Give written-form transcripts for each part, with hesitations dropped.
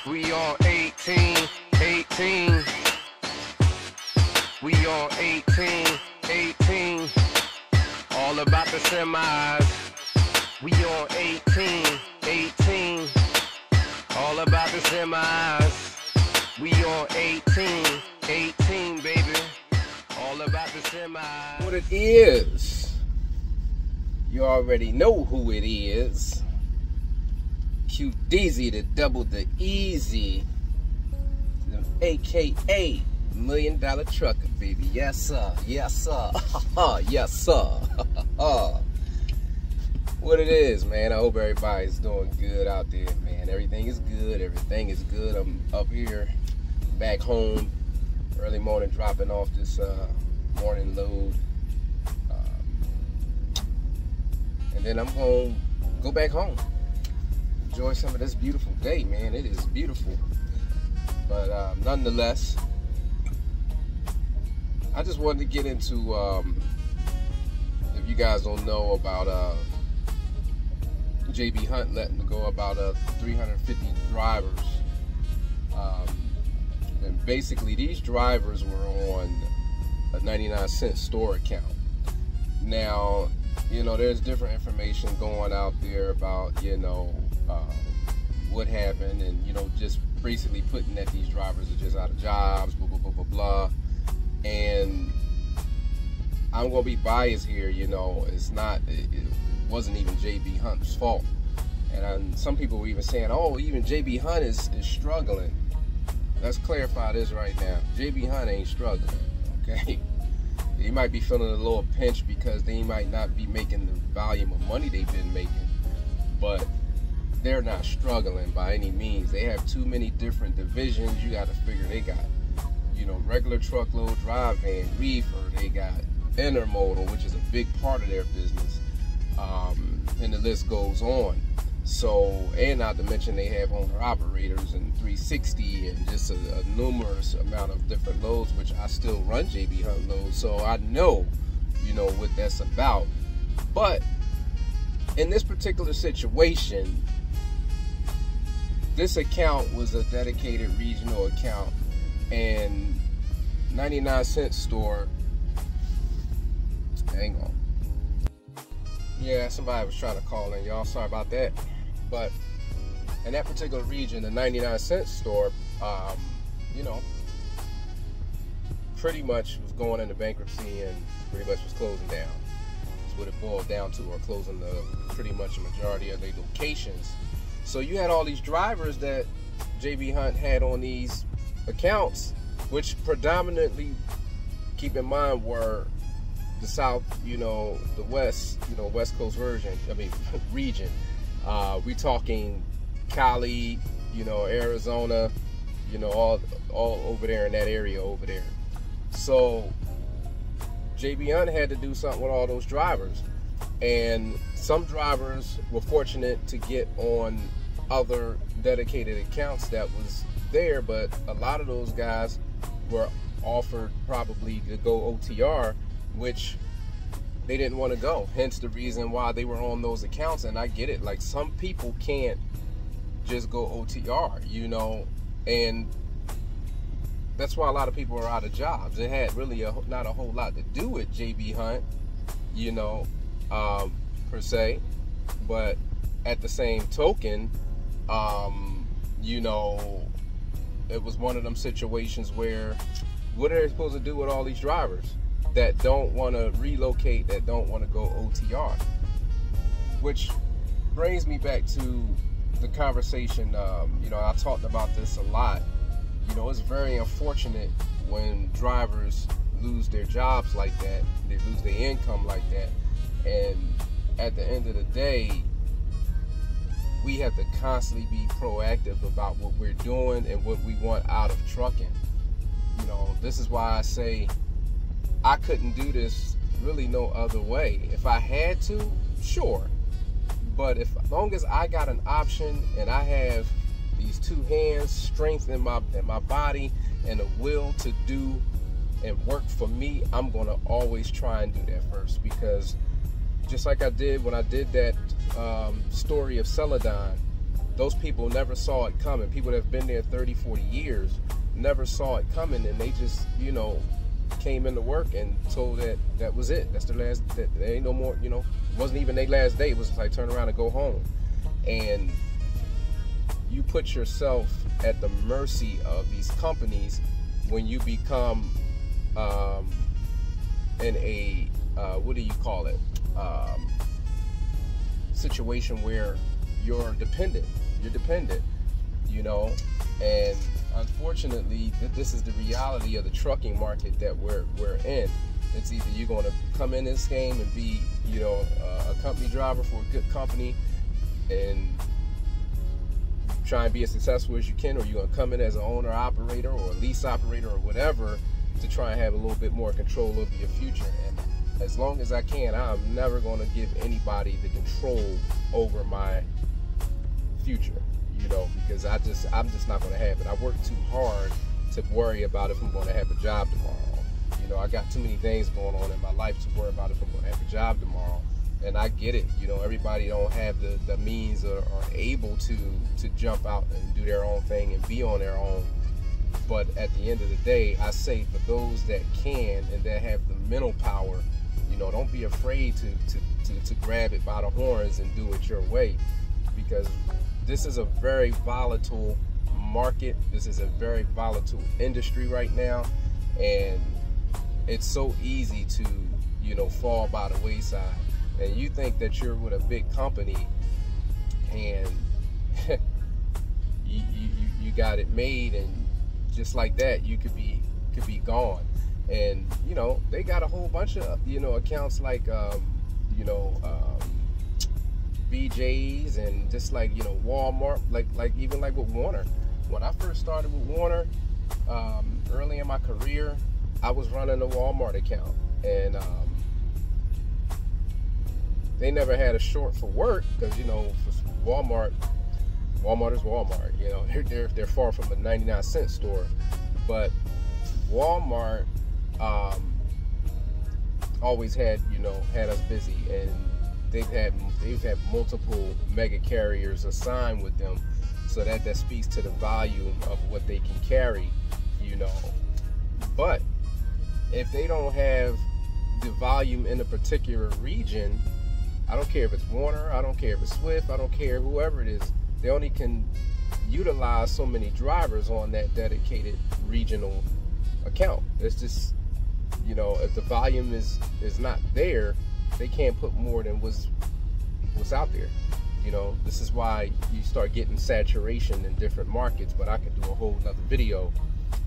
We on 18, 18. We on 18, 18. All about the semis. We on 18, 18. All about the semis. We on 18, 18, baby. All about the semis. What it is, you already know who it is. QDZ, the double the easy, AKA $1 Million Trucker, baby. Yes sir, yes sir, yes sir. What it is, man, I hope everybody's doing good out there, man. Everything is good, everything is good. I'm up here, back home, early morning, dropping off this morning load. And then I'm gonna go back home. Enjoy some of this beautiful day, man. It is beautiful. But nonetheless, I just wanted to get into, if you guys don't know about JB Hunt letting go about 350 drivers. And basically these drivers were on a 99-cent store account. Now, you know, there's different information going out there about, you know, what happened, and, you know, just basically putting that these drivers are just out of jobs, blah, blah, blah, blah, blah. And I'm going to be biased here, you know, it's not, it wasn't even JB Hunt's fault. And some people were even saying, oh, even JB Hunt is struggling. Let's clarify this right now. JB Hunt ain't struggling, okay? They might be feeling a little pinch because they might not be making the volume of money they've been making, but they're not struggling by any means. They have too many different divisions. You got to figure they got, you know, regular truckload, drive van, reefer. They got intermodal, which is a big part of their business, and the list goes on. So, and not to mention they have owner operators and 360 and just a numerous amount of different loads, which I still run JB Hunt loads, so I know, you know, what that's about. But in this particular situation, this account was a dedicated regional account, and 99-cent store, hang on. Yeah, somebody was trying to call in, y'all, sorry about that. But in that particular region, the 99-cent store, you know, pretty much was going into bankruptcy and pretty much was closing down. That's what it boiled down to, or closing pretty much a majority of their locations. So you had all these drivers that JB Hunt had on these accounts, which predominantly, keep in mind, were the South, you know, the West, you know, West Coast region. We talking Cali, you know, Arizona, you know, all over there in that area over there. So JB Hunt had to do something with all those drivers, and some drivers were fortunate to get on other dedicated accounts that was there, but a lot of those guys were offered probably to go OTR, which they didn't want to go, hence the reason why they were on those accounts. And I get it, like, some people can't just go OTR, you know, and that's why a lot of people are out of jobs. It had really not a whole lot to do with JB Hunt, you know, per se, but at the same token, you know, it was one of them situations where what are they supposed to do with all these drivers that don't want to relocate, that don't want to go OTR? Which brings me back to the conversation, you know, I talked about this a lot. You know, it's very unfortunate when drivers lose their jobs like that, they lose their income like that, and at the end of the day, we have to constantly be proactive about what we're doing and what we want out of trucking. You know, this is why I say I couldn't do this really no other way. If I had to, sure. But as long as I got an option and I have these two hands, strength in my body, and a will to do and work for me, I'm gonna always try and do that first. Because just like I did when I did that story of Celadon, those people never saw it coming. People that have been there 30, 40 years never saw it coming, and they just, you know, came into work and told that was it. That's their last, that there ain't no more, you know, it wasn't even their last day. It was like turn around and go home. And you put yourself at the mercy of these companies when you become in a what do you call it, situation where you're dependent, you know. And unfortunately, this is the reality of the trucking market that we're in. It's either you're going to come in this game and be, you know, a company driver for a good company and try and be as successful as you can, or you're going to come in as an owner operator or a lease operator or whatever to try and have a little bit more control over your future. And as long as I can, I'm never going to give anybody the control over my future, you know, because I'm just not going to have it. I work too hard to worry about if I'm going to have a job tomorrow. You know, I got too many things going on in my life to worry about if I'm going to have a job tomorrow. And I get it, you know, everybody don't have the means or able to jump out and do their own thing and be on their own. But at the end of the day, I say for those that can and that have the mental power, you know, don't be afraid to grab it by the horns and do it your way, because this is a very volatile market. This is a very volatile industry right now, and it's so easy to, you know, fall by the wayside. And you think that you're with a big company and you got it made, and just like that you could be gone. And you know, they got a whole bunch of, you know, accounts like you know, BJ's and just like, you know, Walmart, like even like with Warner. When I first started with Warner, early in my career, I was running a Walmart account, and they never had a short for work, because, you know, for Walmart is Walmart. You know, they're far from a 99-cent store, but Walmart always had, you know, had us busy, and they've had multiple mega carriers assigned with them, so that speaks to the volume of what they can carry, you know. But if they don't have the volume in a particular region, I don't care if it's Warner, I don't care if it's Swift, I don't care whoever it is, they only can utilize so many drivers on that dedicated regional account. It's just, you know, if the volume is not there, they can't put more than what's out there. You know, this is why you start getting saturation in different markets, but I could do a whole nother video,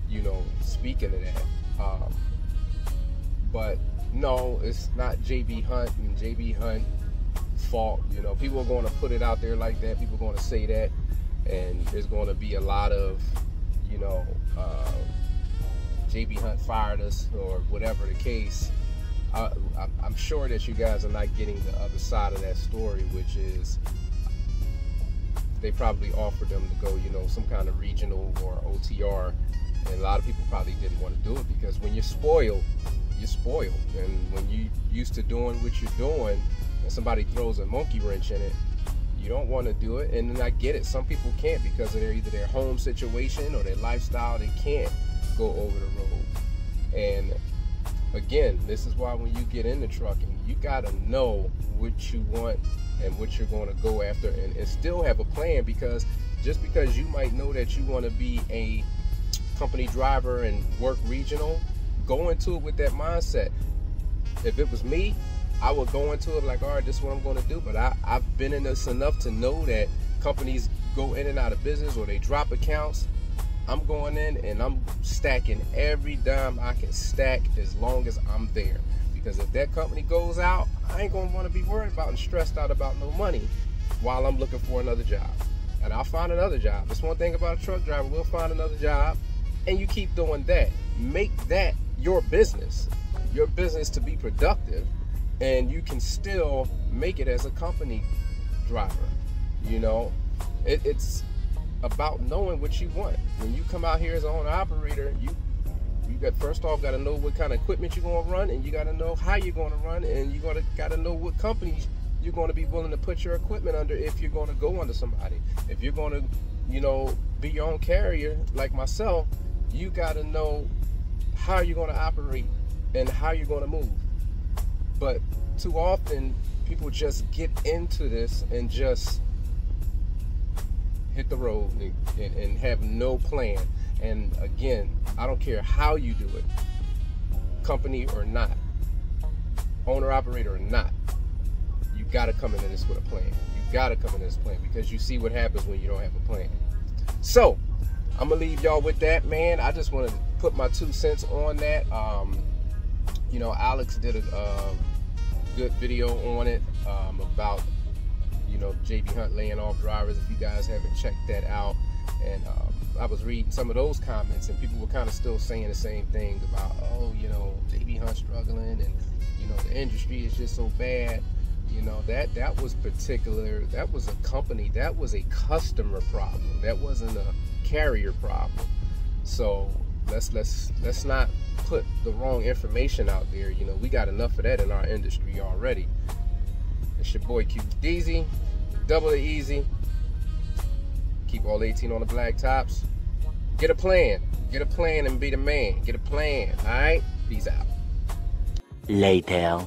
you know, speaking of that. But no, it's not JB Hunt and JB Hunt fault. You know, people are going to put it out there like that. People are going to say that, and there's going to be a lot of, you know, JB Hunt fired us or whatever the case. I'm sure that you guys are not getting the other side of that story, which is they probably offered them to go, you know, some kind of regional or OTR, and a lot of people probably didn't want to do it, because when you're spoiled, you're spoiled. And when you used to doing what you're doing and somebody throws a monkey wrench in it, you don't want to do it. And I get it, some people can't because of either their home situation or their lifestyle. They can't go over the road. And again, this is why when you get into trucking, you got to know what you want and what you're going to go after, and still have a plan, because just because you might know that you want to be a company driver and work regional, go into it with that mindset. If it was me, I would go into it like, all right, this is what I'm going to do. But I've been in this enough to know that companies go in and out of business, or they drop accounts. I'm going in and I'm stacking every dime I can stack as long as I'm there. Because if that company goes out, I ain't going to want to be worried about and stressed out about no money while I'm looking for another job. And I'll find another job. That's one thing about a truck driver. We'll find another job, and you keep doing that. Make that your business to be productive, and you can still make it as a company driver. You know, it's about knowing what you want. When you come out here as an owner operator, you got, first off, got to know what kind of equipment you're going to run, and you got to know how you're going to run, and you got to know what company you're going to be willing to put your equipment under if you're going to go under somebody. If you're going to, you know, be your own carrier like myself, you got to know how you're going to operate and how you're going to move. But too often, people just get into this and just hit the road and have no plan. And again, I don't care how you do it, company or not, owner operator or not, you got to come into this with a plan. You got to come into this plan, because you see what happens when you don't have a plan. So I'm gonna leave y'all with that, man. I just want to put my 2 cents on that. You know, Alex did a good video on it about, you know, JB Hunt laying off drivers. If you guys haven't checked that out, and I was reading some of those comments, and people were kind of still saying the same thing about, oh, you know, JB Hunt struggling, and you know, the industry is just so bad. You know, that was particular. That was a company. That was a customer problem. That wasn't a carrier problem. So let's not put the wrong information out there. You know, we got enough of that in our industry already. It's your boy Q Deezy, double the easy. Keep all 18 on the black tops. Get a plan. Get a plan and be the man. Get a plan. All right? Peace out. Later.